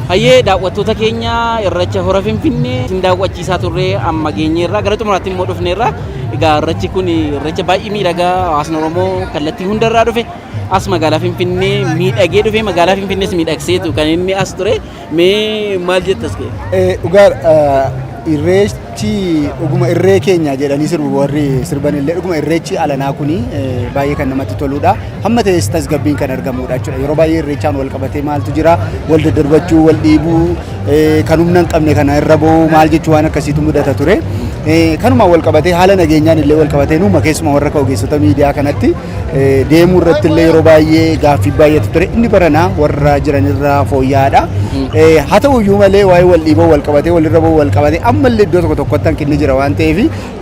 Hayyee daawwattoota keenya irreecha hora Finfinnee isin daawwachiisaa turre amma geenyeerra gara xumuraatti immoo dhufneerra. Egaa irreechi kun irreecha baay'ee miidhagaa hawaasni Oromoo kallattii hundarraa dhufe as magaalaa Finfinnee miidhagee dhufe magaalaa Finfinnees miidhagseetu kan inni as ture mee maal jettas kee? Dhugaa irreechi dhuguma irree keenya jedhanii sirbu warri sirbanillee dhuguma irreechi alanaa kuni baay'ee kan namatti toludha. Hamma ta'es tasgabbiin kan argamudha jechuudha. Yeroo baay'ee irreechaan wal qabatee maaltu jira wal daddarbachuu wal dhiibuu kan humna hin qabne kana irra ba'uu maal jechuu waan akkasiitu mudata ture. Kanuma wal qabatee haala nageenyaan illee wal qabatee numa keessuma warra ogeessota miidiyaa kanatti deemuu irratti illee yeroo baay'ee gaaffii baay'eetu ture. Inni baranaa warra jiranirraa fooyya'aadha. Haa ta'u iyyuu malee waa'ee wal dhiiboo wal qabatee walirra ba'uu wal qabatee ammallee iddoo tokko tokkotti hanqinni jira waan ta'eef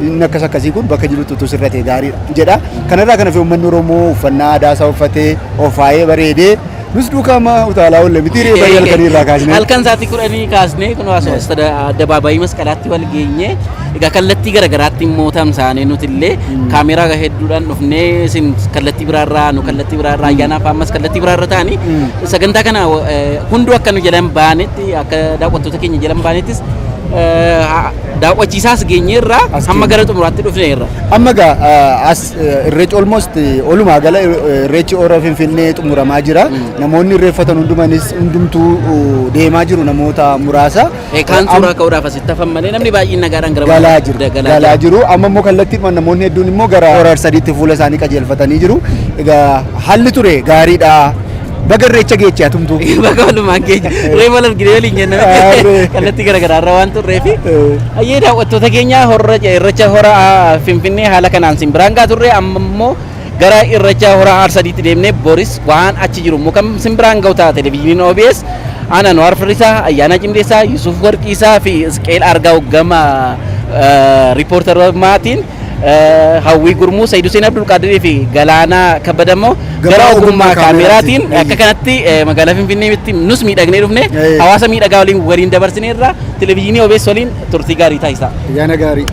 inni akkas akkasii kun bakka jirutti utuu sirratee gaariidha jedha. Kanarraa kana fi uummanni Oromoo uffannaa aadaa isaa uffatee ofaayee bareedee nus duukaa ma utaalaa olle miti reebaa halkanii irraa kaasne. Halkan sa'aatii 10 kaasne kun hawaasa addabaabayii masqalaatti wal geenye egaa kallattii garagaraatti immoo tamsaanee nuti illee kaameeraa hedduudhaan dhufnee isin kallattii biraarraa nu kallattii biraarraa ayyaanaaf ammas kallattii biraarra ta'anii sagantaa kana hunduu akka nu jedhan baanetti akka daawwattoota keenya jedhan baanettis daawwachiisaas geenyeerra hamma gara xumuraatti dhufneerra. Amma gaa as irreechi almost olumaa gala irreechi hora Finfinnee xumuramaa jira. Namoonni irreeffatan hundumtuu deemaa jiru namoota muraasa. Kan suuraa ka'uudhaaf asitti hafan malee namni baay'een nagaadhaan gara galaa jiru. Amma immoo kallattiidhuma namoonni hedduun immoo gara hora sadiitti fuula isaanii qajeelfatanii jiru. Egaa haalli ture gaariidha. Baga irreecha geechi atumtu. Baga walumaan geechi. Reema largine waliin jenna. Kallattii garagaraarra waan turreefi. Hayyee daawwattoota keenya irreecha hora Finfinnee haala kanaan simbiraan gaa turre amma immoo gara irreecha hora Arsadiitti deemnee Boris waan achi jiru immoo kan simbiraan ga'u ta'a televezyiiniin OBS ana Anwaar Firrisaa Ayyaana Cimdeessaa Yusuf Warqiisaa fi Isqeel Argaa'u gama riippoortara maatiin Hawwii Gurmuu Sayyid Hussein Abdul Qaadir fi Galaanaa Kabbadamoo gara ogummaa kaameraatiin akka kanatti magaalaa Finfinneetti nus miidhagnee dhufne hawaasa miidhagaa waliin dabarsineerra televezyiinii OBS waliin turtii gaarii taasisaa. Ayyaana gaarii.